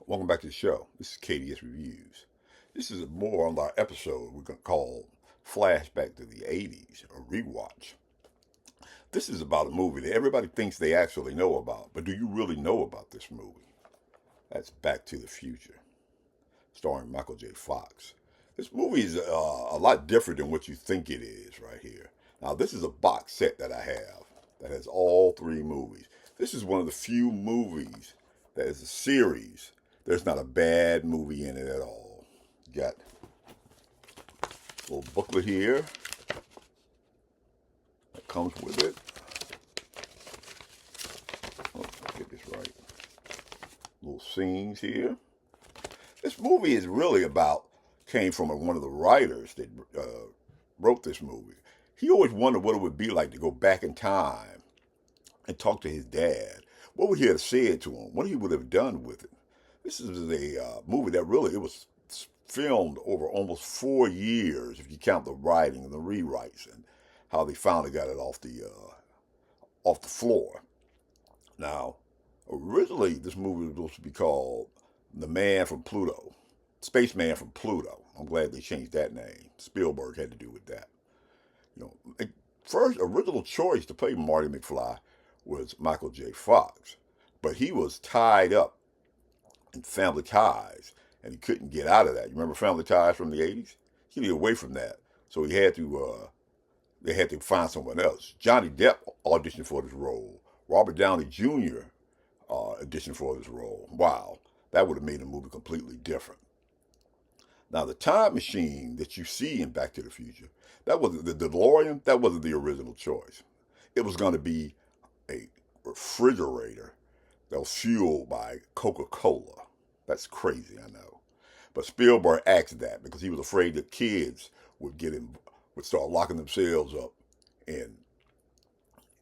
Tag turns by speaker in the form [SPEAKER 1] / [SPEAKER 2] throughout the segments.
[SPEAKER 1] Welcome back to the show. This is KDS Reviews. This is more on our episode we're going to call Flashback to the 80s, or Rewatch. This is about a movie that everybody thinks they actually know about, but do you really know about this movie? That's Back to the Future, starring Michael J. Fox. This movie is a lot different than what you think it is right here. Now, this is a box set that I have that has all three movies. This is one of the few movies that is a series. There's not a bad movie in it at all. You got a little booklet here that comes with it. Oh, let's get this right. Little scenes here. This movie is really came from one of the writers that wrote this movie. He always wondered what it would be like to go back in time and talk to his dad. What would he have said to him? What he would have done with it? This is a movie that it was filmed over almost 4 years, if you count the writing and the rewrites and how they finally got it off the floor. Now, originally this movie was supposed to be called The Man from Pluto, Spaceman from Pluto. I'm glad they changed that name. Spielberg had to do with that. The first original choice to play Marty McFly was Michael J. Fox, but he was tied up in Family Ties, and he couldn't get out of that. You remember Family Ties from the 80s? He was away from that, so they had to find someone else. Johnny Depp auditioned for this role. Robert Downey Jr. Auditioned for this role. Wow, that would have made the movie completely different. Now, the time machine that you see in Back to the Future, that was the DeLorean. That wasn't the original choice. It was going to be a refrigerator that was fueled by Coca-Cola. That's crazy, I know. But Spielberg asked that because he was afraid that kids would start locking themselves up in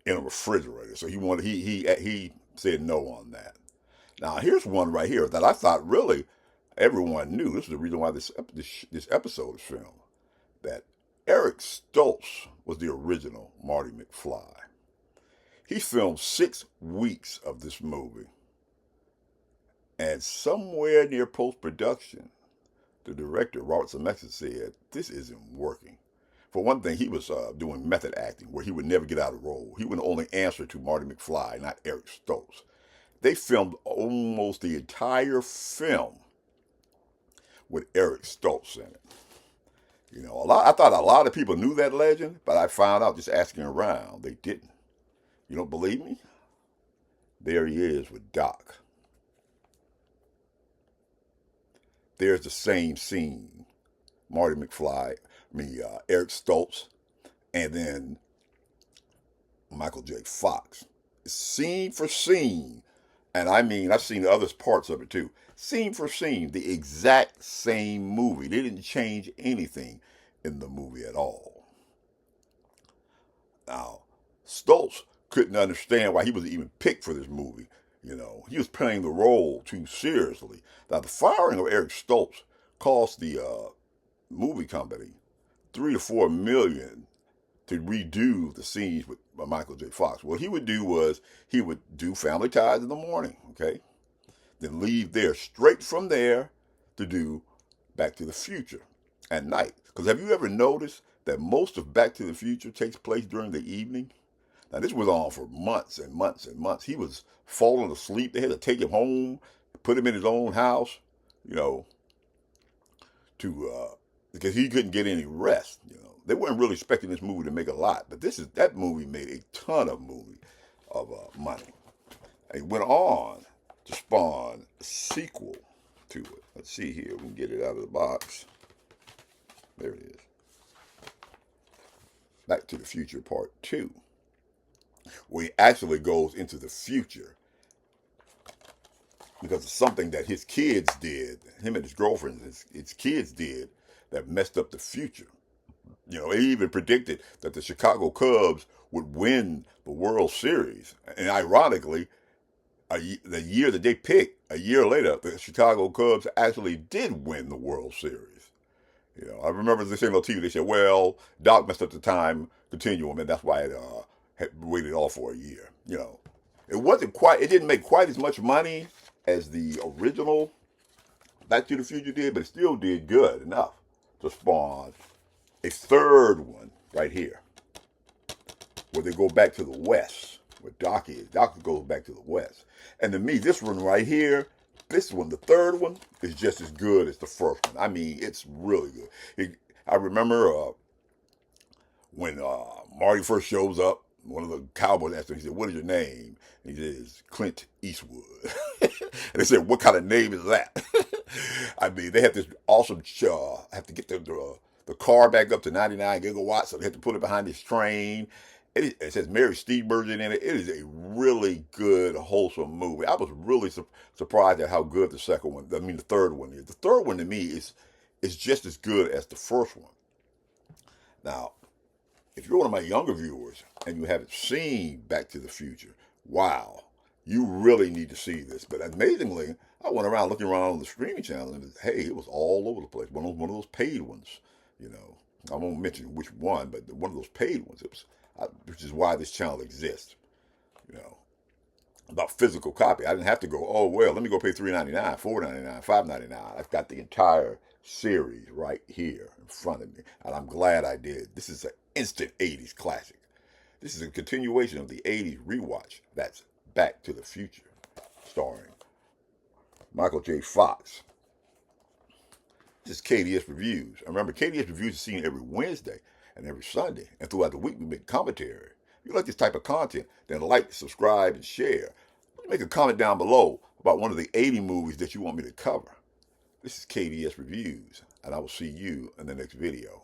[SPEAKER 1] a refrigerator. So he said no on that. Now, here's one right here that I thought really everyone knew. This is the reason why this episode is filmed. That Eric Stoltz was the original Marty McFly. He filmed 6 weeks of this movie. And somewhere near post-production, the director, Robert Zemeckis, said, this isn't working. For one thing, he was doing method acting, where he would never get out of role. He would only answer to Marty McFly, not Eric Stoltz. They filmed almost the entire film with Eric Stoltz in it. I thought a lot of people knew that legend, but I found out just asking around, they didn't. You don't believe me? There he is with Doc. There's the same scene. Marty McFly, Eric Stoltz, and then Michael J. Fox. Scene for scene. And I've seen other parts of it too. Scene for scene, the exact same movie. They didn't change anything in the movie at all. Now, Stoltz couldn't understand why he was even picked for this movie. He was playing the role too seriously. Now, the firing of Eric Stoltz cost the movie company $3 to $4 million to redo the scenes with Michael J. Fox. What he would do was he would do Family Ties in the morning, okay? Then leave there straight from there to do Back to the Future at night. Because have you ever noticed that most of Back to the Future takes place during the evening? Now, this was on for months and months and months. He was falling asleep. They had to take him home, put him in his own house, because he couldn't get any rest. They weren't really expecting this movie to make a lot, but that movie made a ton of money. And it went on to spawn a sequel to it. Let's see here. We can get it out of the box. There it is. Back to the Future Part 2. Where he actually goes into the future because of something that his kids did, him and his girlfriend, his kids did, that messed up the future. He even predicted that the Chicago Cubs would win the World Series. And ironically, the year that they picked, a year later, the Chicago Cubs actually did win the World Series. I remember this saying on TV, they said, well, Doc messed up the time continuum, and that's why it had waited off for a year. It didn't make quite as much money as the original Back to the Future did, but it still did good enough to spawn a third one right here, where they go back to the West, where Doc is. Doc goes back to the West. And to me, this one right here, this one, the third one, is just as good as the first one. I mean, it's really good. I remember when Marty first shows up, one of the cowboys asked him, he said, "What is your name?" And he says, "Clint Eastwood." And they said, "What kind of name is that?" I mean, they have this awesome, have to get the car back up to 99 gigawatts, so they have to put it behind this train. It says Mary Steenburgen in it. It is a really good, wholesome movie. I was really surprised at how good the third one is. The third one to me is just as good as the first one. Now, if you're one of my younger viewers and you haven't seen Back to the Future, wow, you really need to see this. But amazingly, I went around looking around on the streaming channel and hey, it was all over the place. One of those paid ones, you know. I won't mention which one, but one of those paid ones. It was, which is why this channel exists, you know. About physical copy, I didn't have to go, oh well, let me go pay $3.99, $4.99, $5.99. I've got the entire series right here in front of me, and I'm glad I did. This is an instant 80s classic. This is a continuation of the 80s rewatch. That's Back to the Future, starring Michael J. Fox. This is KDS Reviews. Remember, KDS Reviews is seen every Wednesday and every Sunday, and throughout the week we make commentary. If you like this type of content, then like, subscribe, and share. Make a comment down below about one of the 80 movies that you want me to cover. This is KDS Reviews, and I will see you in the next video.